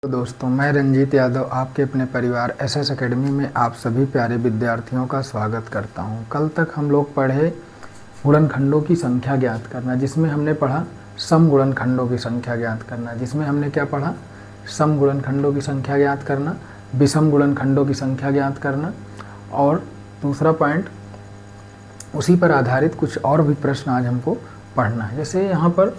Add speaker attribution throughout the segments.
Speaker 1: तो दोस्तों, मैं रंजीत यादव आपके अपने परिवार एसएस एकेडमी में आप सभी प्यारे विद्यार्थियों का स्वागत करता हूं। कल तक हम लोग पढ़े गुणनखंडों की संख्या ज्ञात करना, जिसमें हमने पढ़ा सम गुणनखंडों की संख्या ज्ञात करना, जिसमें हमने क्या पढ़ा, सम गुणनखंडों की संख्या ज्ञात करना, विषम गुणनखंडों की संख्या ज्ञात करना, और दूसरा पॉइंट उसी पर आधारित कुछ और भी प्रश्न आज हमको पढ़ना है। जैसे यहाँ पर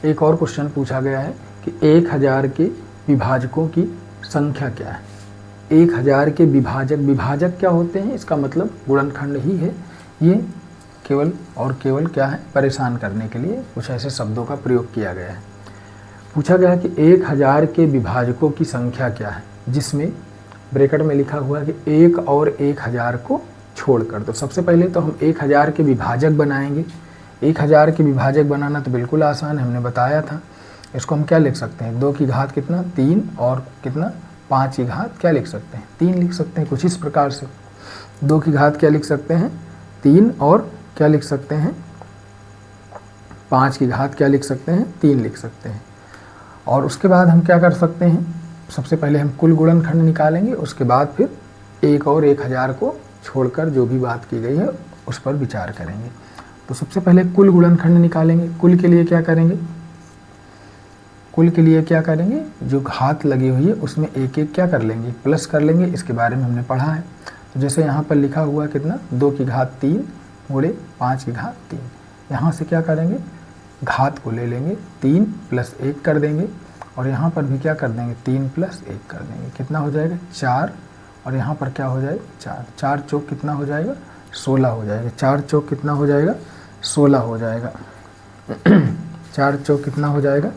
Speaker 1: एक और क्वेश्चन पूछा गया है कि 1000 के विभाजकों की संख्या क्या है। 1000 के विभाजक क्या होते हैं, इसका मतलब गुणनखंड ही है। ये केवल और केवल क्या है, परेशान करने के लिए कुछ ऐसे शब्दों का प्रयोग किया गया है। पूछा गया है कि 1000 के विभाजकों की संख्या क्या है, जिसमें ब्रैकेट में लिखा हुआ है कि 1 और 1000 को छोड़कर। तो सबसे पहले तो हम 1000 के विभाजक बनाएंगे। 1000 के विभाजक बनाना तो बिल्कुल आसान है, हमने बताया था। इसको हम क्या लिख सकते हैं, 2 की घात कितना 3 और कितना 5 की घात क्या लिख सकते हैं 3 लिख सकते हैं। कुछ इस प्रकार से 2 की घात क्या लिख सकते हैं 3 और क्या लिख सकते हैं 5 की घात क्या लिख सकते हैं 3 लिख सकते हैं। और उसके बाद हम क्या कर सकते हैं, सबसे पहले हम कुल गुणनखंड निकालेंगे, उसके बाद फिर 1 और 1000 को छोड़कर जो भी बात की गई है उस पर विचार करेंगे। तो सबसे पहले कुल गुणनखंड निकालेंगे। कुल के लिए क्या करेंगे, कुल के लिए क्या करेंगे, जो घात लगी हुई है उसमें एक एक क्या कर लेंगे, प्लस कर लेंगे। इसके बारे में हमने पढ़ा है। तो जैसे यहाँ पर लिखा हुआ कितना 2 की घात 3 गुणे 5 की घात 3, यहाँ से क्या करेंगे घात को ले लेंगे, 3 + 1 कर देंगे, और यहाँ पर भी क्या कर देंगे 3 + 1 कर देंगे। कितना हो जाएगा 4, और यहाँ पर क्या हो जाएगा 4, 4 चौक कितना हो जाएगा 16 हो जाएगा। 4 चौक कितना हो जाएगा 16 हो जाएगा 4 चौक कितना हो जाएगा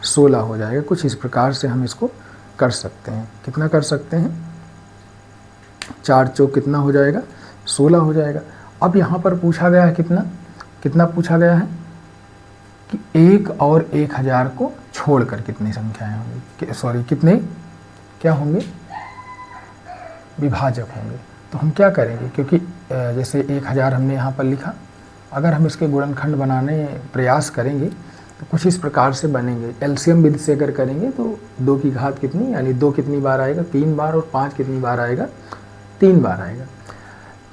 Speaker 1: 16 हो जाएगा। कुछ इस प्रकार से हम इसको कर सकते हैं। कितना कर सकते हैं 4 चौक कितना हो जाएगा 16 हो जाएगा। अब यहाँ पर पूछा गया है कितना पूछा गया है कि 1 और 1000 को छोड़कर कितनी संख्याएं होंगी, कितने क्या होंगे विभाजक होंगे। तो हम क्या करेंगे, क्योंकि जैसे 1000 हमने यहाँ पर लिखा, अगर हम इसके गुणनखंड बनाने प्रयास करेंगे तो कुछ इस प्रकार से बनेंगे। एलसीएम विधि से अगर करेंगे तो 2 की घात कितनी, यानी 2 कितनी बार आएगा 3 बार, और 5 कितनी बार आएगा 3 बार आएगा।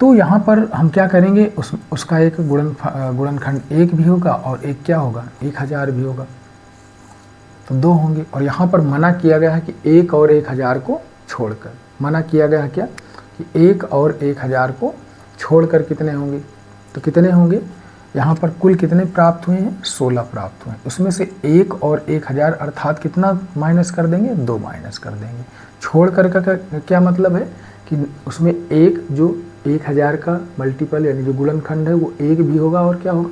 Speaker 1: तो यहाँ पर हम क्या करेंगे, उसका एक गुणनखंड 1 भी होगा और एक क्या होगा 1000 भी होगा, तो 2 होंगे। और यहाँ पर मना किया गया है कि 1 और 1000 को छोड़कर, मना किया गया है क्या कि 1 और 1000 को छोड़कर कितने होंगे, तो कितने होंगे यहाँ पर कुल कितने प्राप्त हुए हैं 16 प्राप्त हुए हैं। उसमें से 1 और 1000 अर्थात कितना माइनस कर देंगे 2 माइनस कर देंगे। छोड़कर का क्या मतलब है कि उसमें एक जो 1000 का मल्टीपल यानी जो गुणनखंड है वो 1 भी होगा और क्या होगा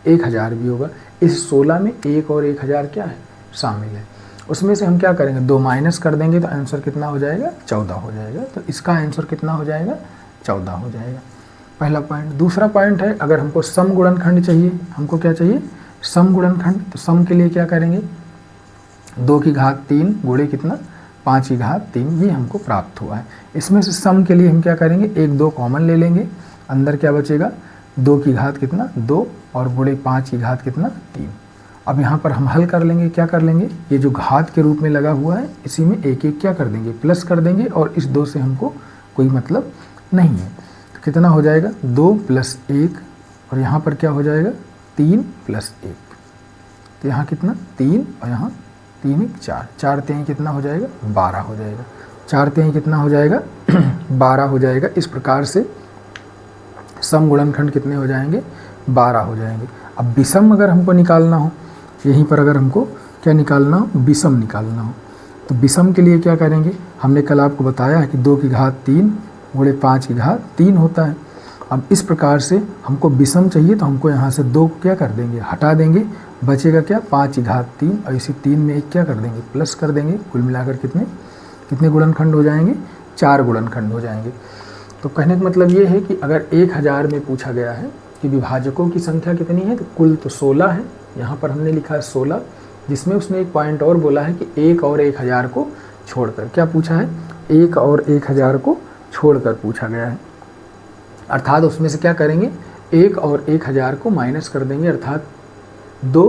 Speaker 1: 1000 भी होगा। इस 16 में 1 और 1000 क्या है शामिल है। उसमें से हम क्या करेंगे 2 माइनस कर देंगे, तो आंसर कितना हो जाएगा 14 हो जाएगा। तो इसका आंसर कितना हो जाएगा 14 हो जाएगा, पहला पॉइंट। दूसरा पॉइंट है, अगर हमको सम गुणनखंड चाहिए, हमको क्या चाहिए सम गुणनखंड। तो सम के लिए क्या करेंगे 2 की घात 3 गुणे कितना 5 की घात 3, ये हमको प्राप्त हुआ है। इसमें से सम के लिए हम क्या करेंगे 1 2 कॉमन ले लेंगे, अंदर क्या बचेगा 2 की घात कितना 2 और गुणे 5 की घात कितना 3। अब यहाँ पर हम हल कर लेंगे, क्या कर लेंगे, ये जो घात के रूप में लगा हुआ है इसी में एक एक क्या कर देंगे प्लस कर देंगे, और इस 2 से हमको कोई मतलब नहीं है। कितना हो जाएगा 2 + 1, और यहाँ पर क्या हो जाएगा 3 + 1, तो यहाँ कितना 3 और यहाँ 3 1 4, 4 3 कितना हो जाएगा 12 हो जाएगा। 4 3 कितना हो जाएगा 12 हो जाएगा। इस प्रकार से सम गुणनखंड कितने हो जाएंगे 12 हो जाएंगे। अब विषम अगर हमको निकालना हो, यहीं पर अगर हमको क्या निकालना हो विषम निकालना हो, तो विषम के लिए क्या करेंगे, हमने कल आपको बताया है कि 2 की घात 3 गुणे 5 की घात 3 होता है। अब इस प्रकार से हमको विषम चाहिए, तो हमको यहाँ से 2 क्या कर देंगे हटा देंगे, बचेगा क्या 5 की घात 3, और इसी 3 में एक क्या कर देंगे प्लस कर देंगे। कुल मिलाकर कितने गुणनखंड हो जाएंगे 4 गुणनखंड हो जाएंगे। तो कहने का मतलब ये है कि अगर 1000 में पूछा गया है कि विभाजकों की संख्या कितनी है, तो कुल तो 16 है, यहाँ पर हमने लिखा है 16, जिसमें उसने एक पॉइंट और बोला है कि 1 और 1000 को छोड़कर। क्या पूछा है 1 और 1000 को छोड़कर पूछा गया है, अर्थात उसमें से क्या करेंगे 1 और 1000 को माइनस कर देंगे, अर्थात 2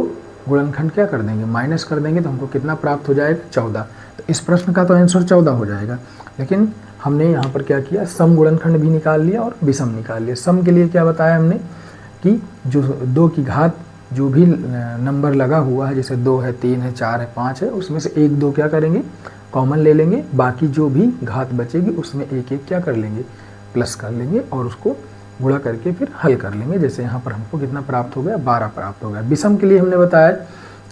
Speaker 1: गुणनखंड क्या कर देंगे माइनस कर देंगे, तो हमको कितना प्राप्त हो जाएगा 14। तो इस प्रश्न का तो आंसर 14 हो जाएगा। लेकिन हमने यहाँ पर क्या किया, सम गुणनखंड भी निकाल लिया और विषम निकाल लिया। सम के लिए क्या बताया हमने कि जो 2 की घात जो भी नंबर लगा हुआ है, जैसे 2 है, 3 है, 4 है, 5 है, उसमें से 1 2 क्या करेंगे, कॉमन ले लेंगे। बाकी जो भी घात बचेगी उसमें एक एक क्या कर लेंगे, प्लस कर लेंगे और उसको गुणा करके फिर हल कर लेंगे। जैसे यहाँ पर हमको कितना प्राप्त हो गया, 12 प्राप्त हो गया। विषम के लिए हमने बताया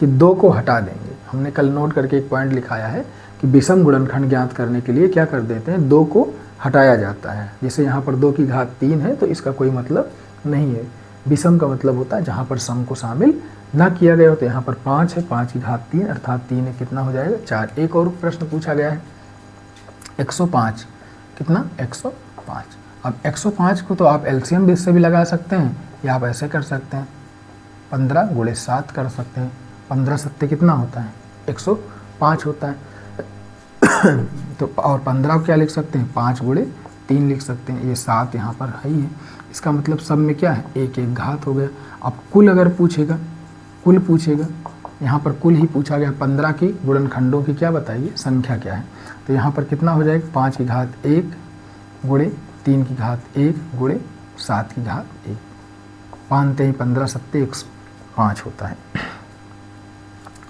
Speaker 1: कि 2 को हटा देंगे। हमने कल नोट करके एक पॉइंट लिखाया है कि विषम गुणनखंड ज्ञात करने के लिए क्या कर देते हैं, 2 को हटाया जाता है। जैसे यहाँ पर 2 की घात 3 है तो इसका कोई मतलब नहीं है। विषम का मतलब होता है जहाँ पर सम को शामिल ना किया गया हो। तो यहाँ पर 5 है, 5 की घात 3 अर्थात 3 कितना हो जाएगा, 4। एक और प्रश्न पूछा गया है 105, कितना, 105। अब 105 को तो आप एलसीएम बेस से भी लगा सकते हैं या आप ऐसे कर सकते हैं, 15 × 7 कर सकते हैं। 15 सत्ते कितना होता है, 105 होता है। तो और 15 को क्या लिख सकते हैं, 5 × 3 लिख सकते हैं। ये 7 यहाँ पर है ही है। इसका मतलब सब में क्या है, एक एक घात हो गया। अब कुल अगर पूछेगा, कुल पूछेगा, यहाँ पर कुल ही पूछा गया। 15 की गुणनखंडों की क्या बताइए, संख्या क्या है। तो यहाँ पर कितना हो जाएगा, 5 की घात 1 × 3 की घात 1 × 7 की घात 1। 5 3 15 सत्ते 105 होता है।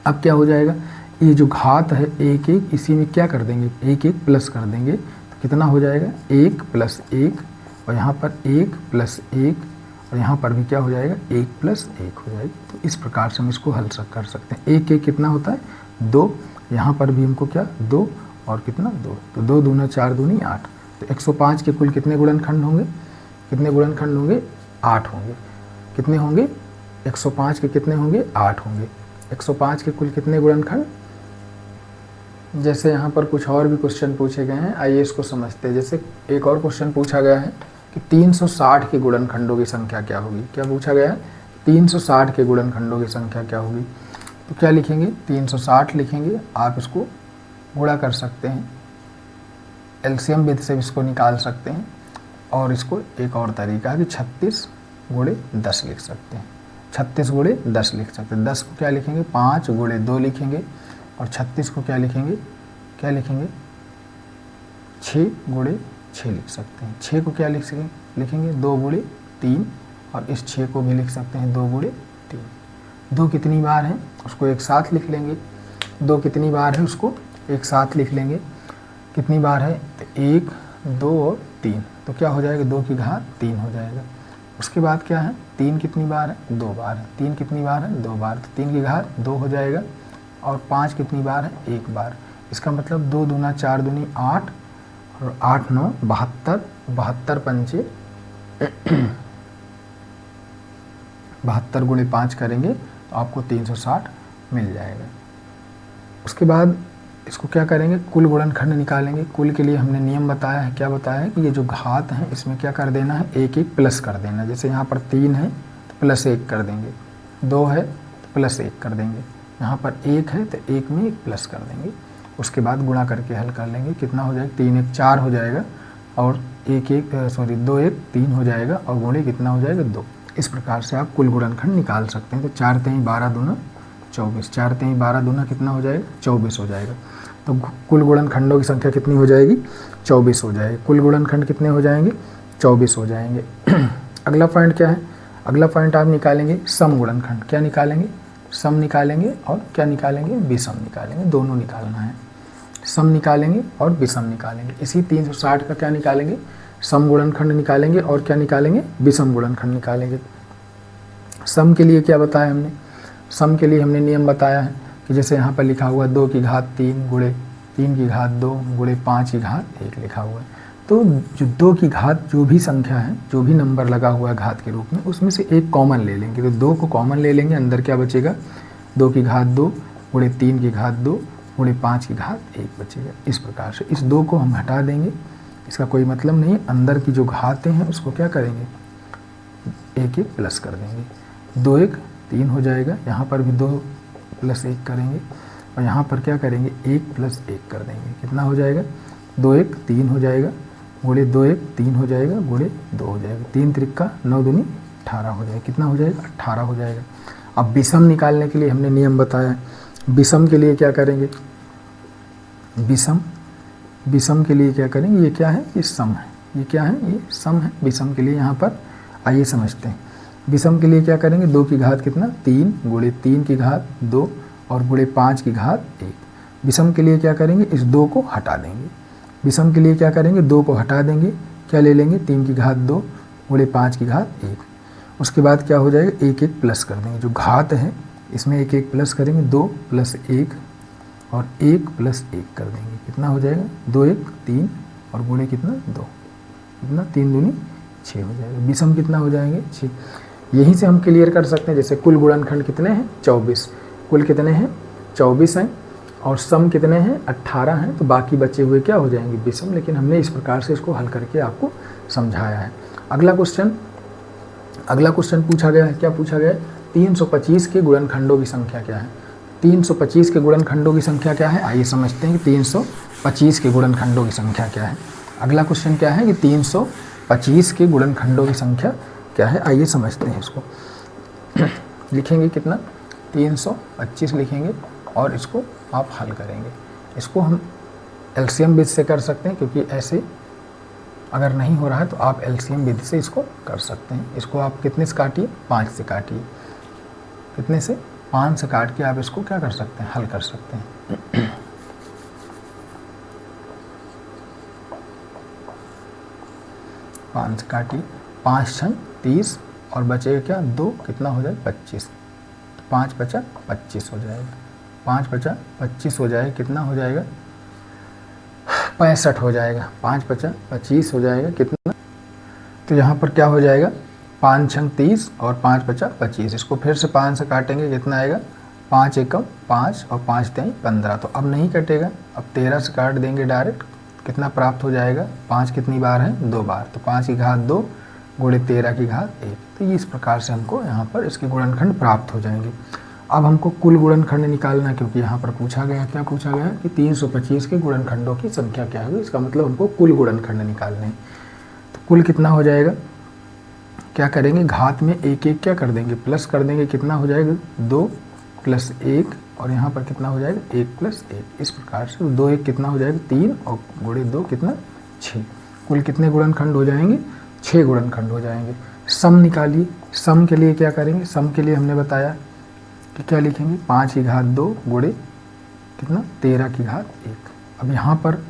Speaker 1: अब क्या हो जाएगा, ये जो घात है एक एक, इसी में क्या कर देंगे, एक एक प्लस कर देंगे। तो कितना हो जाएगा, 1 + 1 और यहाँ पर 1 + 1 और यहाँ पर भी क्या हो जाएगा, 1 + 1 हो जाएगा। तो इस प्रकार से हम इसको हल कर सकते हैं। 1 1 कितना होता है, 2। यहाँ पर भी हमको क्या, 2 और कितना, 2। तो 2 दूना 4 दूनी 8। तो 105 के कुल कितने गुणनखंड होंगे, कितने गुणनखंड होंगे, 8 होंगे। कितने होंगे, 105 के कितने होंगे, 8 होंगे। 105 के कुल कितने गुणनखंड। जैसे यहाँ पर कुछ और भी क्वेश्चन पूछे गए हैं, आइए इसको समझते हैं। जैसे एक और क्वेश्चन पूछा गया है कि 360 के गुणनखंडों की संख्या क्या होगी। क्या पूछा गया है, 360 के गुणनखंडों की संख्या क्या होगी। तो क्या लिखेंगे, 360 लिखेंगे। आप इसको गुणा कर सकते हैं, एलसीएम विधि से इसको निकाल सकते हैं। और इसको एक और तरीका है कि 36 × 10 लिख सकते हैं। 36 × 10 लिख सकते हैं। 10 को क्या लिखेंगे, 5 × 2 लिखेंगे। और 36 को क्या लिखेंगे, क्या लिखेंगे, 6 × 6 लिख सकते हैं। 6 को क्या लिखेंगे 2 × 3 और इस 6 को भी लिख सकते हैं 2 × 3। 2 कितनी बार है उसको एक साथ लिख लेंगे। 2 कितनी बार है उसको एक साथ लिख लेंगे। कितनी बार है, तो 1 2 और 3। तो क्या हो जाएगा, 2 की घात 3 हो जाएगा। उसके बाद क्या है, 3 कितनी बार है, 2 बार है। 3 कितनी बार है, 2 बार। तो 3 की घात 2 हो जाएगा। और 5 कितनी बार है, 1 बार। इसका मतलब 2 दूना 4 दूनी 8 और 8 9 72। 72 पंचे 72 × 5 करेंगे तो आपको 360 मिल जाएगा। उसके बाद इसको क्या करेंगे, कुल गुणनखंड निकालेंगे। कुल के लिए हमने नियम बताया है, क्या बताया है कि ये जो घात है इसमें क्या कर देना है, एक एक प्लस कर देना। जैसे यहाँ पर 3 है तो +1 कर देंगे, 2 है तो +1 कर देंगे, यहाँ पर 1 है तो 1 में 1 प्लस कर देंगे। उसके बाद गुणा करके हल कर लेंगे। कितना हो जाएगा, 3 1 4 हो जाएगा और 2 1 3 हो जाएगा और गुणे कितना हो जाएगा, 2। इस प्रकार से आप कुल गुणनखंड निकाल सकते हैं। तो 4 3 12 दूना 24, 4 3 12 दूना कितना हो जाएगा, 24 हो जाएगा। तो कुल गुणनखंडों की संख्या कितनी हो जाएगी, 24 हो जाएगी। कुल गुणनखंड कितने हो जाएंगे, 24 हो जाएंगे। अगला पॉइंट क्या है, अगला पॉइंट आप निकालेंगे सम गुणनखंड। क्या निकालेंगे, सम निकालेंगे और क्या निकालेंगे, विषम निकालेंगे। दोनों निकालना है, सम निकालेंगे और विषम निकालेंगे। इसी 360 का क्या निकालेंगे, सम गुणनखंड निकालेंगे और क्या निकालेंगे, विषम गुणनखंड निकालेंगे। सम के लिए क्या बताया हमने, सम के लिए हमने नियम बताया है कि जैसे यहाँ पर लिखा हुआ 2 की घात 3 × 3 की घात 2 × 5 की घात 1 लिखा हुआ है। तो जो 2 की घात जो भी संख्या है, जो भी नंबर लगा हुआ है घात के रूप में, उसमें से एक कॉमन ले लेंगे। तो 2 को कॉमन ले लेंगे, अंदर क्या बचेगा, 2 की घात 2 × 3 की घात 2 × 5 की घात 1 बचेगा। इस प्रकार से इस 2 को हम हटा देंगे, इसका कोई मतलब नहीं। अंदर की जो घातें हैं उसको क्या करेंगे, एक एक प्लस कर देंगे। 2 1 3 हो जाएगा, यहाँ पर भी 2 + 1 करेंगे और यहाँ पर क्या करेंगे, 1 + 1 कर देंगे। कितना हो जाएगा, 2 1 3 हो जाएगा, गुणे 2 1 3 हो जाएगा, गुणे 2 हो जाएगा। 3 त्रिक्का 9 दूनी 18 हो जाएगा। कितना हो जाएगा, 18 हो जाएगा। अब विषम निकालने के लिए हमने नियम बताया है। विषम के लिए क्या करेंगे, विषम, विषम के लिए क्या करेंगे, ये क्या है, ये सम है, ये क्या है, ये सम है। विषम के लिए यहाँ पर आइए समझते हैं। विषम के लिए क्या करेंगे, 2 की घात कितना 3 गुणे 3 की घात 2 और गुणे 5 की घात 1। विषम के लिए क्या करेंगे, इस 2 को हटा देंगे। विषम के लिए क्या करेंगे, 2 को हटा देंगे, क्या ले लेंगे 3 की घात 2 गुणे 5 की घात 1। उसके बाद क्या हो जाएगा, 1 1 प्लस कर देंगे, जो घात है इसमें 1 1 प्लस करेंगे, 2 प्लस 1 और 1 प्लस 1 कर देंगे, कितना हो जाएगा 2 1 3 और गुणे कितना 2, कितना 3 दूनी 6 हो जाएगा। विषम कितना हो जाएंगे 6। यहीं से हम क्लियर कर सकते हैं, जैसे कुल गुणनखंड कितने हैं 24, कुल कितने हैं 24 हैं और सम कितने हैं 18 हैं, तो बाकी बचे हुए क्या हो जाएंगे विषम। लेकिन हमने इस प्रकार से इसको हल करके आपको समझाया है। अगला क्वेश्चन पूछा गया है, क्या पूछा गया है, 325 के गुणनखंडों की संख्या क्या है। 325 के गुणनखंडों की संख्या क्या है, आइए समझते हैं कि 325 के गुणनखंडों की संख्या क्या है। अगला क्वेश्चन क्या है कि 325 के गुणनखंडों की संख्या क्या है, आइए समझते हैं इसको। लिखेंगे कितना 325 लिखेंगे और इसको आप हल करेंगे। इसको हम एलसीएम विधि से कर सकते हैं, क्योंकि ऐसे अगर नहीं हो रहा है तो आप एलसीएम विधि से इसको कर सकते हैं। इसको आप कितने से काटिए, 5 से काटिए, कितने से 5 से काट के आप इसको क्या कर सकते हैं, हल कर सकते हैं। 5 से काटिए, 5 छंग 30 और बचेगा क्या 2, कितना हो जाएगा 25, 5 बचा 25 हो जाएगा, 5 बचा 25 हो जाएगा, कितना हो जाएगा 65 हो जाएगा, 5 बचा 25 हो जाएगा, कितना, तो यहाँ पर क्या हो जाएगा 5 छंग 30 और 5 बचा 25। इसको फिर से 5 से काटेंगे, कितना आएगा 5 एकम 5 और 5 तेई 15, तो अब नहीं कटेगा, अब 13 से काट देंगे डायरेक्ट, कितना प्राप्त हो जाएगा 5 कितनी बार है 2 बार, तो 5 की घात 2 गुणे 13 की घात 1। तो ये इस प्रकार से हमको यहाँ पर इसके गुणनखंड प्राप्त हो जाएंगे। अब हमको कुल गुणनखंड निकालना है, क्योंकि यहाँ पर पूछा गया, क्या पूछा गया कि 325 के गुणनखंडों की संख्या क्या होगी, इसका मतलब हमको कुल गुणनखंड निकालने हैं। तो कुल कितना हो जाएगा, क्या करेंगे घात में 1 1 क्या कर देंगे प्लस कर देंगे, कितना हो जाएगा 2 प्लस 1 और यहाँ पर कितना हो जाएगा 1 प्लस 1। इस प्रकार से 2 1 कितना हो जाएगा 3 और गुणे 2 कितना 6। कुल कितने गुणनखंड हो जाएंगे 6 गुणनखंड हो जाएंगे। सम निकालिए, सम के लिए क्या करेंगे, सम के लिए हमने बताया कि क्या लिखेंगे 5 की घात 2 गुणे कितना 13 की घात 1। अब यहाँ पर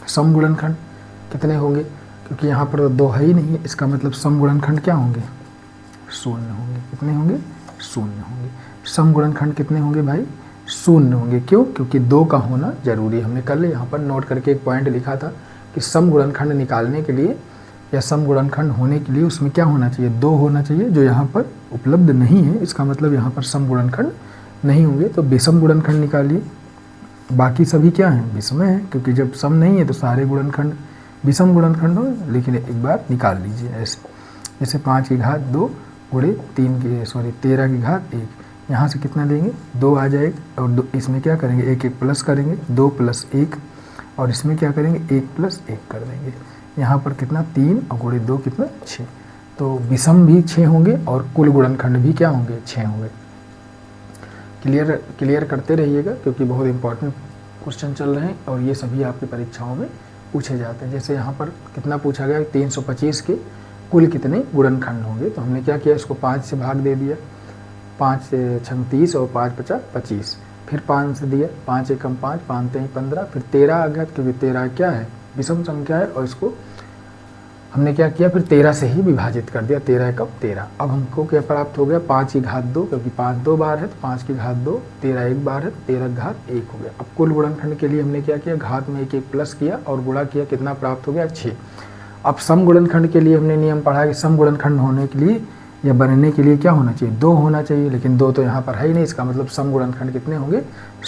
Speaker 1: सम गुणनखंड कितने होंगे, क्योंकि यहाँ पर तो 2 है ही नहीं है, इसका मतलब सम गुणनखंड क्या होंगे 0 होंगे, कितने होंगे 0 होंगे। सम गुणनखंड कितने होंगे भाई 0 होंगे, क्यों, क्योंकि 2 का होना जरूरी। हमने कल यहाँ पर नोट करके एक पॉइंट लिखा था कि सम गुणनखंड निकालने के लिए या सम गुणनखंड होने के लिए उसमें क्या होना चाहिए 2 होना चाहिए, जो यहाँ पर उपलब्ध नहीं है, इसका मतलब यहाँ पर सम गुणनखंड नहीं होंगे। तो विषम गुणनखंड निकालिए, बाकी सभी क्या हैं विषम है, क्योंकि जब सम नहीं है तो सारे गुणनखंड विषम गुणनखंड हो। लेकिन एक बार निकाल लीजिए ऐसे, जैसे 5 की घात 2 गुणे 13 की घात 1, यहाँ से कितना लेंगे 2 आ जाएगा और इसमें क्या करेंगे 1 1 प्लस करेंगे 2 प्लस 1 और इसमें क्या करेंगे 1 प्लस 1 कर देंगे। यहाँ पर कितना 3 और गुणे 2 कितना 6। तो विषम भी 6 होंगे और कुल गुणनखंड भी क्या होंगे 6 होंगे। क्लियर करते रहिएगा, क्योंकि बहुत इंपॉर्टेंट क्वेश्चन चल रहे हैं और ये सभी आपकी परीक्षाओं में पूछे जाते हैं। जैसे यहाँ पर कितना पूछा गया 325 के कुल कितने गुणनखंड होंगे, तो हमने क्या किया इसको 5 से भाग दे दिया, 5 छंग 30 और 5 पचा 25, फिर 5 से दिया, 5 एकम 5 5 तेई 15, फिर 13 आ गया, क्योंकि 13 क्या है विषम संख्या है और इसको हमने क्या किया फिर 13 से ही विभाजित कर दिया, 13 एकम 13। अब हमको क्या प्राप्त हो गया 5 की घात 2, क्योंकि 5 2 बार है तो 5 की घात 2, 13 1 बार है 13 घात 1 हो गया। अब कुल गुणनखंड के लिए हमने क्या किया घात में 1 1 प्लस किया और गुणा किया, कितना प्राप्त हो गया 6। अब सम गुणनखंड के लिए हमने नियम पढ़ा कि सम गुणनखंड होने के लिए या बनने के लिए क्या होना चाहिए 2 होना चाहिए, लेकिन 2 तो यहाँ पर है ही नहीं, इसका मतलब सम गुणनखंड कितने होंगे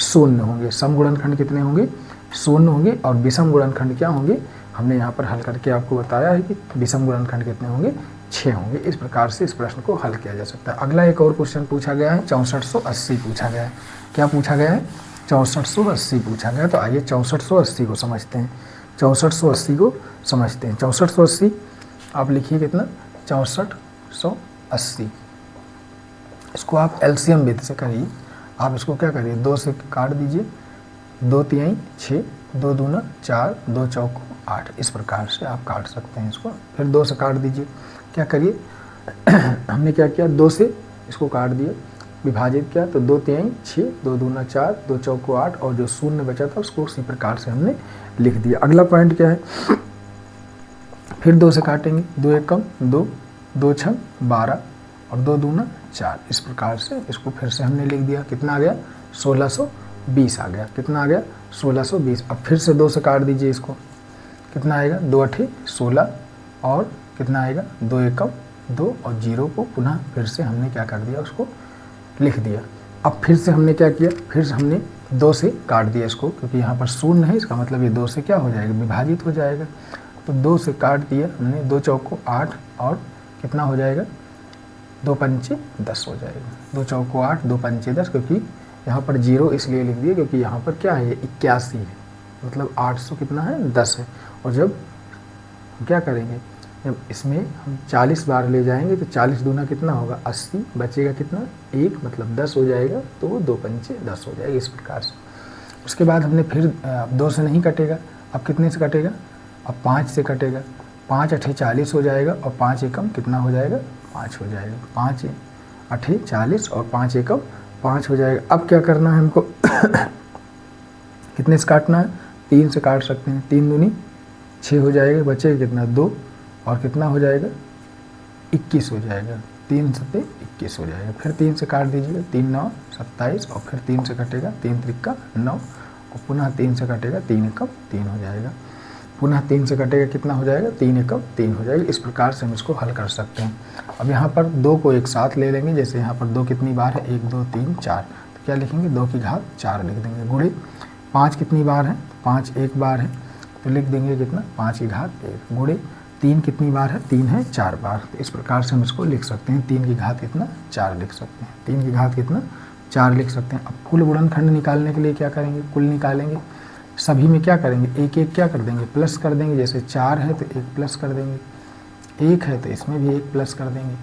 Speaker 1: 0 होंगे। सम गुणनखंड कितने होंगे 0 होंगे और विषम गुणनखंड क्या होंगे, हमने यहाँ पर हल करके आपको बताया है कि विषम गुणनखंड कितने होंगे 6 होंगे। इस प्रकार से इस प्रश्न को हल किया जा सकता है। अगला एक और क्वेश्चन पूछा गया है 6480 पूछा गया है। क्या पूछा गया है 6480 पूछा गया है। तो आइए 6480 को समझते हैं, 6480 को समझते हैं। 6480 आप लिखिए कितना 6480, इसको आप एलसीएम विधि से करिए। आप इसको क्या करिए 2 से काट दीजिए, 2 तिहाई 6 2 दूना 4, 2 चौको 8। इस प्रकार से आप काट सकते हैं इसको। फिर 2 से काट दीजिए। क्या करिए हमने क्या किया, 2 से इसको काट दिया, विभाजित किया तो 2 3 6, 2 दूना 4, 2 चौको 8 और जो शून्य बचा था उसको उसी प्रकार से हमने लिख दिया। अगला पॉइंट क्या है, फिर 2 से काटेंगे, 2 एकम 2, 2 छम 12 और 2 दूना 4। इस प्रकार से इसको फिर से हमने लिख दिया। कितना आ गया, 1620 आ गया। कितना आ गया, 1620। अब फिर से 2 से काट दीजिए इसको। कितना आएगा, 2 8 16 और कितना आएगा, 2 एकम 2 और 0 को पुनः फिर से हमने क्या कर दिया, उसको लिख दिया। अब फिर से हमने क्या किया, फिर से हमने 2 से काट दिया इसको, क्योंकि यहाँ पर शून्य है, इसका मतलब ये 2 से क्या हो जाएगा, विभाजित हो जाएगा। तो 2 से काट दिया हमने, 2 चौको 8 और कितना हो जाएगा, 2 पंचे 10 हो जाएगा। 2 चौको 8, 2 पंचे 10, क्योंकि यहाँ पर 0 इसलिए लिख दिया क्योंकि यहाँ पर क्या है, 81 है, मतलब 800 कितना है, 10 है। और जब हम क्या करेंगे, जब इसमें हम 40 बार ले जाएंगे तो 40 दूना कितना होगा, 80, बचेगा कितना, 1, मतलब 10 हो जाएगा, तो वो 2 पंचे 10 हो जाएगा। इस प्रकार से उसके बाद हमने फिर 2 से नहीं कटेगा, अब कितने से कटेगा, अब 5 से कटेगा। 5 8 40 हो जाएगा और 5 एकम कितना हो जाएगा, 5 हो जाएगा। 5 8 40 और 5 एकम 5 हो जाएगा। अब क्या करना है हमको कितने से काटना है, 3 से काट सकते हैं। 3 दूनी 6 हो जाएगा, बचेगा कितना, 2 और कितना हो जाएगा, 21 हो जाएगा। 3 7 21 हो जाएगा। फिर 3 से काट दीजिएगा, 3 9 27 और फिर 3 से कटेगा, 3 त्रिका 9 और पुनः 3 से कटेगा, 3 एकम 3 हो जाएगा। पुनः 3 से कटेगा, कितना हो जाएगा, 3 एकम 3 हो जाएगा। इस प्रकार से हम इसको हल कर सकते हैं। अब यहाँ पर 2 को एक साथ ले लेंगे, जैसे यहाँ पर 2 कितनी बार है, 1 2 3 4, तो क्या लिखेंगे, 2 की घात 4 लिख देंगे। गुणे 5 कितनी बार है, 5 एक बार है, तो लिख देंगे कितना, 5 की घात 1। गुणे 3 कितनी बार है, 3 है 4 बार, तो इस प्रकार से हम इसको लिख सकते हैं। 3 की घात कितना, 4 लिख सकते हैं। 3 की घात कितना, 4 लिख सकते हैं। अब कुल गुणनखंड निकालने के लिए क्या करेंगे, कुल निकालेंगे, सभी में क्या करेंगे, एक एक क्या कर देंगे, प्लस कर देंगे। जैसे 4 है तो 1 प्लस कर देंगे, 1 है तो इसमें भी 1 प्लस कर देंगे,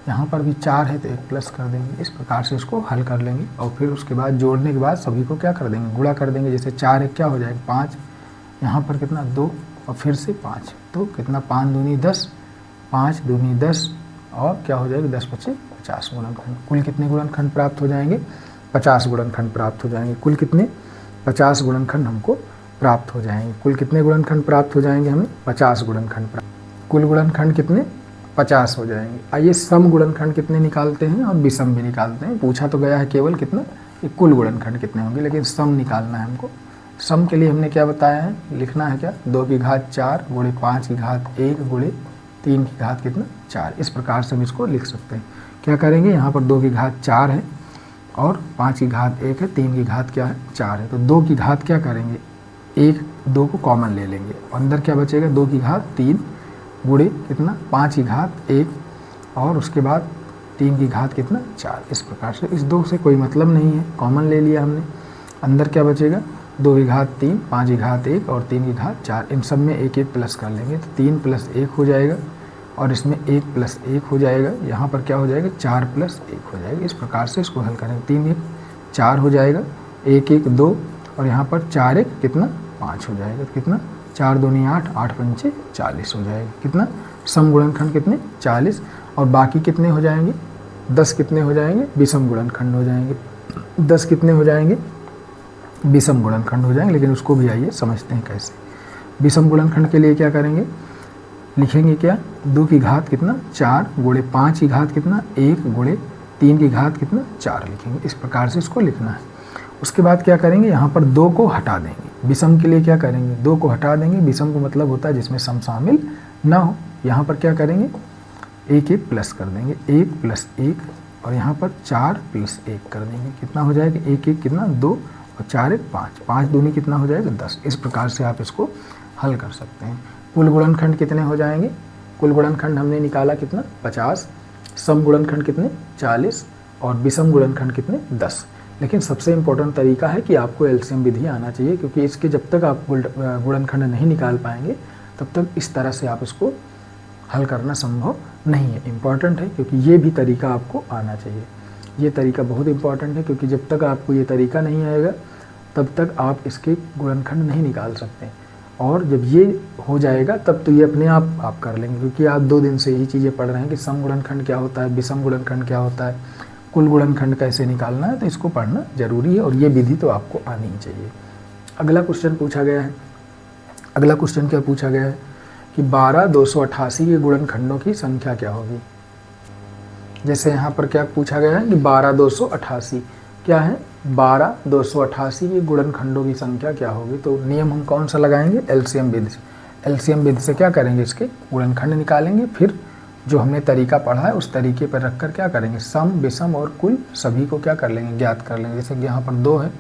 Speaker 1: यहाँ पर भी 4 है तो 1 प्लस कर देंगे। इस प्रकार से इसको हल कर लेंगे और फिर उसके बाद जोड़ने के बाद सभी को क्या कर देंगे, गुणा कर देंगे। जैसे 4 एक क्या हो जाएगा, 5, यहाँ पर कितना, 2 और फिर से 5, तो कितना, 5 दूनी 10, 5 दूनी 10 और क्या हो जाएगा, 10 पचे 50 गुणनखंड। कुल कितने गुणनखंड प्राप्त हो जाएंगे, 50 गुणनखंड प्राप्त हो जाएंगे। कुल कितने, 50 गुणनखंड हमको प्राप्त हो जाएंगे। कुल कितने गुणनखंड प्राप्त हो जाएंगे हमें, 50 गुणनखंड प्राप्त। कुल गुणनखंड कितने, 50 हो जाएंगे। आइए सम गुणनखंड कितने निकालते हैं और विषम भी निकालते हैं। पूछा तो गया है केवल कितना, ये कुल गुणनखंड कितने होंगे, लेकिन सम निकालना है हमको। सम के लिए हमने क्या बताया है, लिखना है क्या, 2 की घात 4 गुणे 5 की घात 1 गुणे 3 की घात कितना, 4। इस प्रकार से हम इसको लिख सकते हैं। क्या करेंगे, यहाँ पर 2 की घात 4 है और 5 की घात 1 है, 3 की घात क्या है, 4 है, तो 2 की घात क्या करेंगे, 1 2 को कॉमन ले लेंगे, अंदर क्या बचेगा, 2 की घात 3 गुणे कितना, 5 की घात 1 और उसके बाद 3 की घात कितना, 4। इस प्रकार से इस 2 से कोई मतलब नहीं है, कॉमन ले लिया हमने। अंदर क्या बचेगा, 2 की घात 3, 5 की घात 1 और 3 की घात 4। इन सब में 1 1 प्लस कर लेंगे तो 3 प्लस 1 हो जाएगा और इसमें 1 प्लस 1 हो जाएगा। यहाँ पर क्या हो जाएगा, 4 प्लस 1 हो जाएगा। इस प्रकार से इसको हल करेंगे। 3 1 4 हो जाएगा, 1 1 2 और यहाँ पर 4 1 कितना, 5 हो जाएगा। तो कितना, 4 दूनी 8, 8 पंचे 40 हो जाएगा। कितना, सम गुणनखंड कितने, 40 और बाकी कितने हो जाएंगे, 10 कितने हो जाएंगे, विषम गुणनखंड हो जाएंगे। 10 कितने हो जाएंगे, विषम गुणनखंड हो जाएंगे। लेकिन उसको भी आइए समझते हैं कैसे। विषम गुणनखंड के लिए क्या करेंगे, लिखेंगे क्या, 2 की घात कितना, 4 गुणे 5 की घात कितना, 1 गुणे 3 की घात कितना, 4 लिखेंगे। इस प्रकार से इसको लिखना है। उसके बाद क्या करेंगे, यहाँ पर 2 को हटा देंगे। विषम के लिए क्या करेंगे, 2 को हटा देंगे। विषम को मतलब होता है जिसमें सम शामिल ना हो। यहाँ पर क्या करेंगे, 1 1 प्लस कर देंगे, 1 प्लस 1 और यहाँ पर 4 प्लस 1 कर देंगे। कितना हो जाएगा, 1 1 कितना, 2 और 4 1 5, 5 दूनी कितना हो जाएगा, 10। इस प्रकार से आप इसको हल कर सकते हैं। कुल गुणनखंड कितने हो जाएंगे, कुल गुणनखंड हमने निकाला कितना, 50, सम गुणनखंड कितने, 40 और विषम गुणनखंड कितने, 10। लेकिन सबसे इम्पोर्टेंट तरीका है कि आपको एलसीएम विधि आना चाहिए, क्योंकि इसके जब तक आप गुणनखंड नहीं निकाल पाएंगे तब तक इस तरह से आप इसको हल करना संभव नहीं है। इम्पॉर्टेंट है क्योंकि ये भी तरीका आपको आना चाहिए। ये तरीका बहुत इम्पॉर्टेंट है क्योंकि जब तक आपको ये तरीका नहीं आएगा तब तक आप इसके गुणनखंड नहीं निकाल सकते। और जब ये हो जाएगा तब तो ये अपने आप कर लेंगे, क्योंकि आप 2 दिन से यही चीज़ें पढ़ रहे हैं कि सम गुणनखंड क्या होता है, विषम गुणनखंड क्या होता है, कुल गुणनखंड कैसे निकालना है, तो इसको पढ़ना जरूरी है और ये विधि तो आपको आनी ही चाहिए। अगला क्वेश्चन पूछा गया है, अगला क्वेश्चन क्या पूछा गया है कि 12,288 के गुणनखंडों की संख्या क्या होगी। जैसे यहाँ पर क्या पूछा गया है कि 12,288 क्या है, 12,288 के गुणनखंडों की संख्या क्या होगी। तो नियम हम कौन सा लगाएंगे, एलसीएम विधि से। एलसीएम विधि से क्या करेंगे, इसके गुणनखंड निकालेंगे, फिर जो हमने तरीका पढ़ा है उस तरीके पर रखकर क्या करेंगे, सम विषम और कुल सभी को क्या कर लेंगे, ज्ञात कर लेंगे। जैसे कि यहाँ पर 2 है,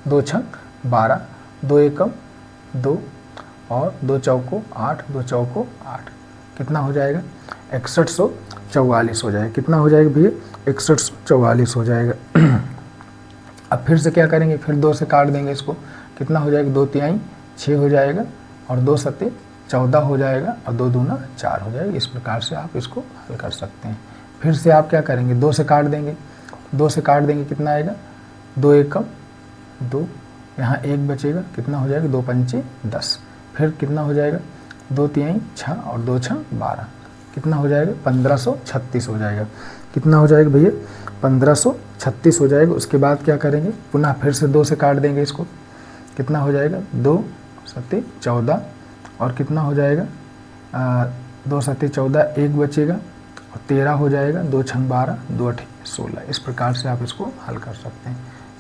Speaker 1: 2 छंग 12, 2 एकम 2 और 2 चौको 8, 2 चौको 8, कितना हो जाएगा 6144 हो जाएगा। कितना हो जाएगा भैया, 6144 हो जाएगा। अब फिर से क्या करेंगे, फिर 2 से काट देंगे इसको, कितना हो जाएगा, 2 तिहाई 6 हो जाएगा और 2 सत्ते 14 हो जाएगा और 2 दूना 4 हो जाएगा। इस प्रकार से आप इसको हल कर सकते हैं। फिर से आप क्या करेंगे, 2 से काट देंगे, 2 से काट देंगे कितना आएगा, 2 एकम 2, यहाँ 1 बचेगा, कितना हो जाएगा, 2 पंचे 10, फिर कितना हो जाएगा, 2 तिहाई 6 और 2 छः 12, कितना हो जाएगा, 1536 हो जाएगा। कितना हो जाएगा भैया, 1536 हो जाएगा। उसके बाद क्या करेंगे, पुनः फिर से 2 से काट देंगे इसको, कितना हो जाएगा, 2 सत्ते 14 और कितना हो जाएगा, 2 सत्ते 14, 1 बचेगा और 13 हो जाएगा, 2 छंग 12, 2 अठे 16। इस प्रकार से आप इसको हल कर सकते हैं।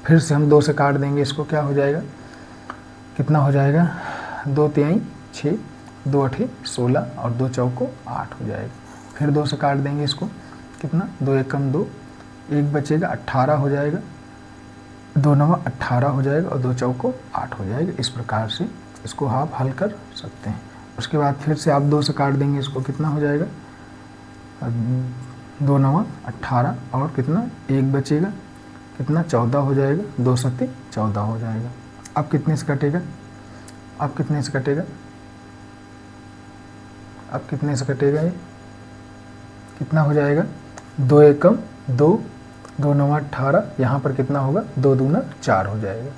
Speaker 1: फिर से हम 2 से काट देंगे इसको, क्या हो जाएगा, कितना हो जाएगा, 2 तिहाई 6, 2 अठे 16 और 2 चौको 8 हो जाएगा। फिर 2 से काट देंगे इसको, कितना, 2 एकम 2, 1 बचेगा 18 हो जाएगा, 2 नवा 18 हो जाएगा और 2 चौको 8 हो जाएगा। इस प्रकार से इसको आप हल कर सकते हैं। उसके बाद फिर से आप 2 से काट देंगे इसको, कितना हो जाएगा, 2 नवा 18 और कितना 1 बचेगा, कितना 14 हो जाएगा, 2 सत्ते 14 हो जाएगा। अब कितने से कटेगा, अब कितने से कटेगा, अब कितने से कटेगा, ये कितना हो जाएगा, 2 एकम 2, 2 नवा 18, यहाँ पर कितना होगा, 2 दूना 4 हो जाएगा।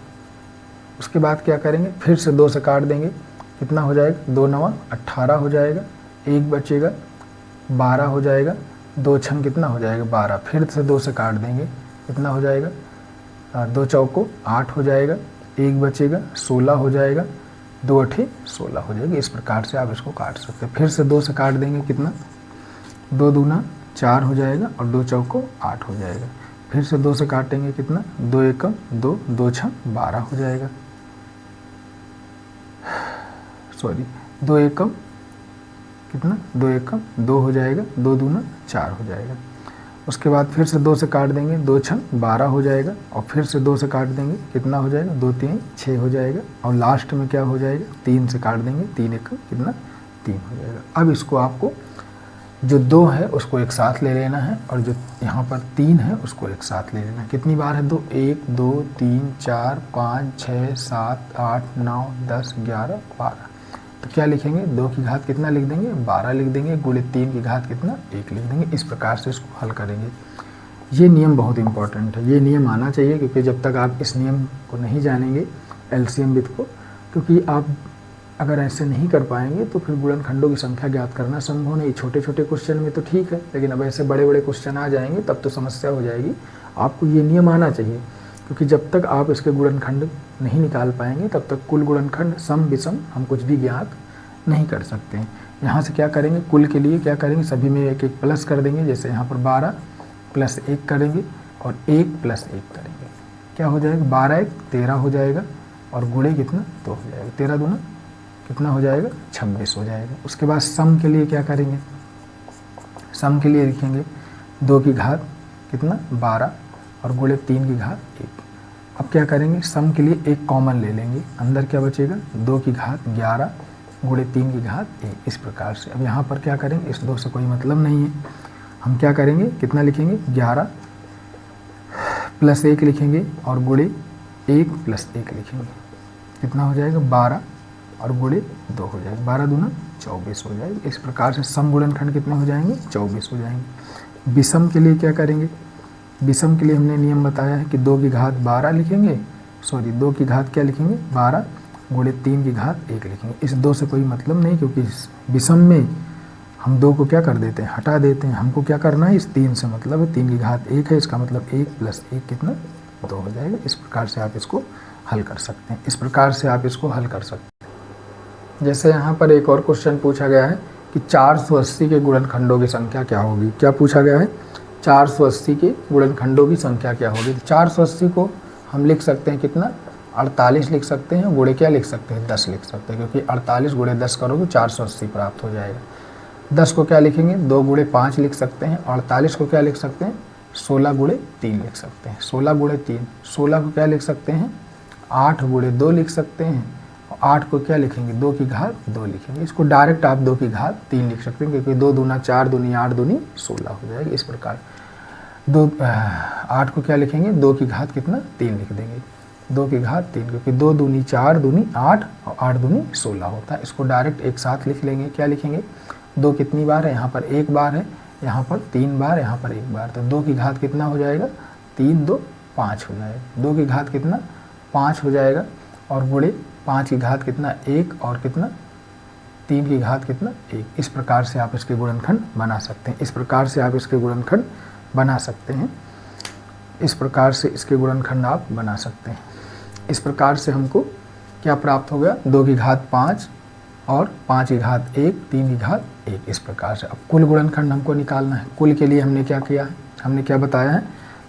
Speaker 1: उसके बाद क्या करेंगे, फिर से 2 से काट देंगे, कितना हो जाएगा, 2 नवा 18 हो जाएगा, 1 बचेगा 12 हो जाएगा, 2 छंग कितना हो जाएगा 12, फिर से 2 से काट देंगे, कितना हो जाएगा, 2 चौको 8 हो जाएगा, 1 बचेगा 16 हो जाएगा, 2 अठे 16 हो जाएगा। इस प्रकार से आप इसको काट सकते हैं। फिर से 2 से काट देंगे, कितना, 2 दूना 4 हो जाएगा और 2 चौको 8 हो जाएगा। फिर से 2 से काटेंगे, कितना, 2 एकम 2, 2 छंग 12 हो जाएगा, सॉरी 2 एकम कितना, 2 एकम 2 हो जाएगा, 2 दूना 4 हो जाएगा। उसके बाद फिर से 2 से काट देंगे, 2 छंग 12 हो जाएगा और फिर से 2 से काट देंगे, कितना हो जाएगा, 2 तिहाई 6 हो जाएगा और लास्ट में क्या हो जाएगा, 3 से काट देंगे, 3 एकम कितना 3 हो जाएगा। अब इसको आपको जो 2 है उसको एक साथ ले लेना है और जो यहाँ पर 3 है उसको एक साथ ले लेना है। कितनी बार है 2, 1 2 3 4 5 6 7 8 9 10 11 12। तो क्या लिखेंगे, 2 की घात कितना लिख देंगे, 12 लिख देंगे, गुणे 3 की घात कितना 1 लिख देंगे। इस प्रकार से इसको हल करेंगे। ये नियम बहुत इंपॉर्टेंट है, ये नियम आना चाहिए, क्योंकि जब तक आप इस नियम को नहीं जानेंगे एलसीएम विधि को, क्योंकि आप अगर ऐसे नहीं कर पाएंगे तो फिर गुणनखंडों की संख्या ज्ञात करना संभव नहीं। छोटे छोटे क्वेश्चन में तो ठीक है, लेकिन अब ऐसे बड़े बड़े क्वेश्चन आ जाएंगे तब तो समस्या हो जाएगी। आपको ये नियम आना चाहिए, क्योंकि जब तक आप इसके गुणनखंड नहीं निकाल पाएंगे तब तक कुल गुणनखंड सम विषम हम कुछ भी ज्ञात नहीं कर सकते हैं। यहाँ से क्या करेंगे, कुल के लिए क्या करेंगे, सभी में एक एक प्लस कर देंगे। जैसे यहाँ पर 12 प्लस 1 करेंगे और 1 प्लस 1 करेंगे, क्या हो जाएगा, 12 1 13 हो जाएगा और गुणे कितना 2 हो जाएगा, 13 दूना कितना हो जाएगा 26 हो जाएगा। उसके बाद सम के लिए क्या करेंगे, सम के लिए लिखेंगे 2 की घात कितना 12 और गुणे 3 की घात 1। अब क्या करेंगे, सम के लिए एक कॉमन ले लेंगे, अंदर क्या बचेगा 2 की घात 11 गुणे 3 की घात 1। इस प्रकार से अब यहाँ पर क्या करेंगे, इस 2 से कोई मतलब नहीं है, हम क्या करेंगे, कितना लिखेंगे 11 प्लस 1 लिखेंगे और गुणे 1 प्लस 1 लिखेंगे, कितना हो जाएगा 12 और गुणे 2 हो जाएगा, 12 दूना 24 हो जाएगा। इस प्रकार से सम गुणनखंड कितने हो जाएंगे 24 हो जाएंगे। विषम के लिए क्या करेंगे, विषम के लिए हमने नियम बताया है कि 2 की घात 12 लिखेंगे सॉरी 2 की घात क्या लिखेंगे 12 गुणे 3 की घात 1 लिखेंगे। इस 2 से कोई मतलब नहीं, क्योंकि इस विषम में हम 2 को क्या कर देते हैं, हटा देते हैं। हमको क्या करना है, इस 3 से मतलब है 3 की घात 1 है, इसका मतलब 1 + 1 कितना 2 हो जाएगा। इस प्रकार से आप इसको हल कर सकते हैं, इस प्रकार से आप इसको हल कर सकते हैं। जैसे यहाँ पर एक और क्वेश्चन पूछा गया है कि 480 के गुणनखंडों की संख्या क्या होगी। क्या पूछा गया है, 480 के गुणनखंडों की संख्या क्या होगी। तो 480 को हम लिख सकते हैं कितना 48 लिख सकते हैं, गुणे क्या लिख सकते हैं 10 लिख सकते हैं, क्योंकि 48 गुणे 10 करोगे 480 प्राप्त हो जाएगा। 10 को क्या लिखेंगे 2 गुणे 5 लिख सकते हैं। 48 को क्या लिख सकते हैं 16 गुणे 3 लिख सकते हैं। 16 गुणे 3, 16 को क्या लिख सकते हैं 8 गुणे 2 लिख सकते हैं। 8 को क्या लिखेंगे 2 की घात 2 लिखेंगे। इसको डायरेक्ट आप 2 की घात 3 लिख सकते हैं, क्योंकि 2 दूना 4 दूनी 8 दूनी 16 हो जाएगी। इस प्रकार 8 को क्या लिखेंगे 2 की घात कितना 3 लिख देंगे, 2 की घात 3, क्योंकि 2 दूनी 4 दूनी 8 और 8 दूनी 16 होता है। इसको डायरेक्ट एक साथ लिख लेंगे। क्या लिखेंगे 2 कितनी बार है, यहाँ पर 1 बार है, यहाँ पर 3 बार, यहाँ पर 1 बार, तो 2 की घात कितना हो जाएगा 3 2 5 हो जाएगा। 2 की घात कितना 5 हो जाएगा, और गुणे 5 की घात कितना 1 और कितना 3 की घात कितना 1। इस प्रकार से आप इसके गुणनखंड बना सकते हैं, इस प्रकार से आप इसके गुणनखंड बना सकते हैं, इस प्रकार से इसके गुणनखंड आप बना सकते हैं। इस प्रकार से हमको क्या प्राप्त हो गया 2 की घात 5 और 5 की घात 1, 3 की घात 1। इस प्रकार से अब कुल गुणनखंड हमको निकालना है। कुल के लिए हमने क्या किया है, हमने क्या बताया है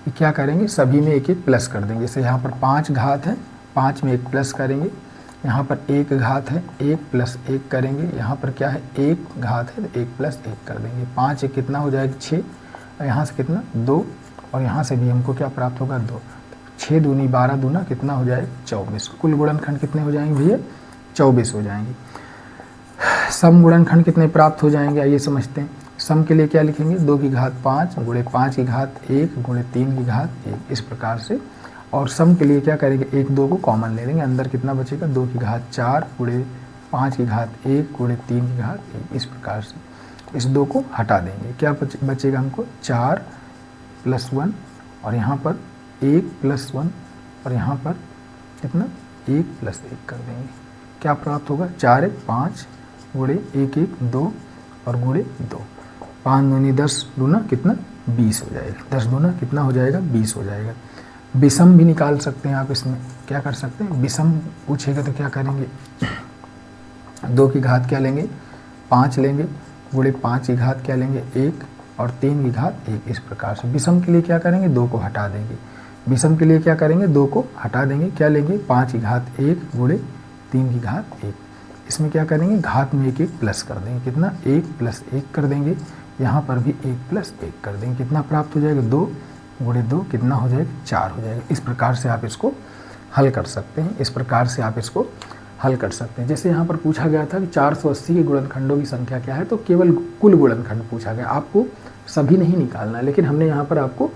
Speaker 1: कि क्या करेंगे सभी में एक एक प्लस कर देंगे। जैसे यहाँ पर 5 घात है, 5 में एक प्लस करेंगे। यहाँ पर 1 घात है, 1 + 1 करेंगे। यहाँ पर क्या है 1 घात है, तो 1 + 1 कर देंगे। 5 1 कितना हो जाएगा 6, और यहाँ से कितना 2, और यहाँ से भी हमको क्या प्राप्त होगा 2। 6 दूनी 12 दूना कितना हो जाएगा 24। कुल गुणनखंड कितने हो जाएंगे भैया 24 हो जाएंगे। सम गुणनखंड कितने प्राप्त हो जाएंगे आइए समझते हैं। सम के लिए क्या लिखेंगे 2 की घात 5 गुणे 5 की घात 1 गुणे 3 की घात 1, इस प्रकार से। और सम के लिए क्या करेंगे 1 2 को कॉमन ले लेंगे, अंदर कितना बचेगा 2 की घात 4 गुणे 5 की घात 1 गुणे 3 की घात 1। इस प्रकार से इस 2 को हटा देंगे, क्या बचेगा हमको 4 + 1, और यहाँ पर 1 + 1, और यहाँ पर कितना 1 + 1 कर देंगे। क्या प्राप्त होगा 4 1 5 गुणे 1 1 2 और गुणे 2। 5 दूनी 10 दूना कितना 20 हो जाएगा। 10 दूना कितना हो जाएगा 20 हो जाएगा। विषम भी निकाल सकते हैं आप, इसमें क्या कर सकते हैं विषम पूछेगा तो क्या करेंगे 2 की घात क्या लेंगे 5 लेंगे, गुणे 5 की घात क्या लेंगे 1 और 3 की घात 1। इस प्रकार से विषम के लिए क्या करेंगे 2 को हटा देंगे। विषम के लिए क्या करेंगे 2 को हटा देंगे, क्या लेंगे 5 की घात 1 गुणे 3 की घात 1। इसमें क्या करेंगे घात में 1 1 प्लस कर देंगे, कितना 1 + 1 कर देंगे। यहाँ पर भी 1 + 1 कर देंगे, कितना प्राप्त हो जाएगा 2 गुणे 2 कितना हो जाएगा 4 हो जाएगा। इस प्रकार से आप इसको हल कर सकते हैं, इस प्रकार से आप इसको हल कर सकते हैं। जैसे यहाँ पर पूछा गया था कि 480 के गुणनखंडों की संख्या क्या है, तो केवल कुल गुणनखंड पूछा गया, आपको सभी नहीं निकालना है। लेकिन हमने यहाँ पर आपको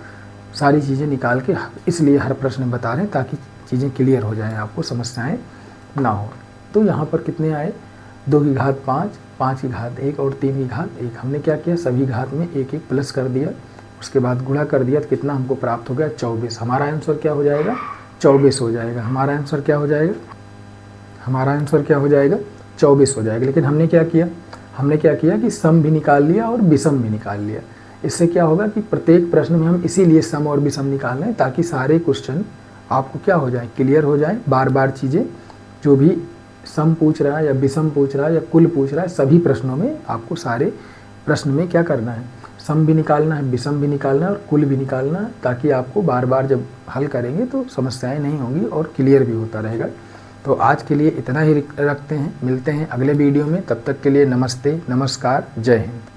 Speaker 1: सारी चीज़ें निकाल के इसलिए हर प्रश्न बता रहे हैं ताकि चीज़ें क्लियर हो जाएं, आपको समस्याएं ना हो। तो यहाँ पर कितने आए 2 की घात 5, 5 की घात 1 और 3 की घात 1। हमने क्या किया सभी घात में 1 1 प्लस कर दिया, उसके बाद गुणा कर दिया, तो कितना हमको प्राप्त हो गया 24। हमारा आंसर क्या हो जाएगा 24 हो जाएगा। हमारा आंसर क्या हो जाएगा, हमारा आंसर क्या हो जाएगा 24 हो जाएगा। लेकिन हमने क्या किया कि सम भी निकाल लिया और विषम भी निकाल लिया। इससे क्या होगा कि प्रत्येक प्रश्न में हम इसीलिए सम और विषम निकाल रहे हैं ताकि सारे क्वेश्चन आपको क्या हो जाए क्लियर हो जाए। बार बार चीज़ें जो भी सम पूछ रहा है या विषम पूछ रहा है या कुल पूछ रहा है, सभी प्रश्नों में आपको सारे प्रश्न में क्या करना है सम भी निकालना है, विषम भी निकालना है और कुल भी निकालना है, ताकि आपको बार बार जब हल करेंगे तो समस्याएं नहीं होंगी और क्लियर भी होता रहेगा। तो आज के लिए इतना ही रखते हैं, मिलते हैं अगले वीडियो में। तब तक के लिए नमस्ते, नमस्कार, जय हिंद।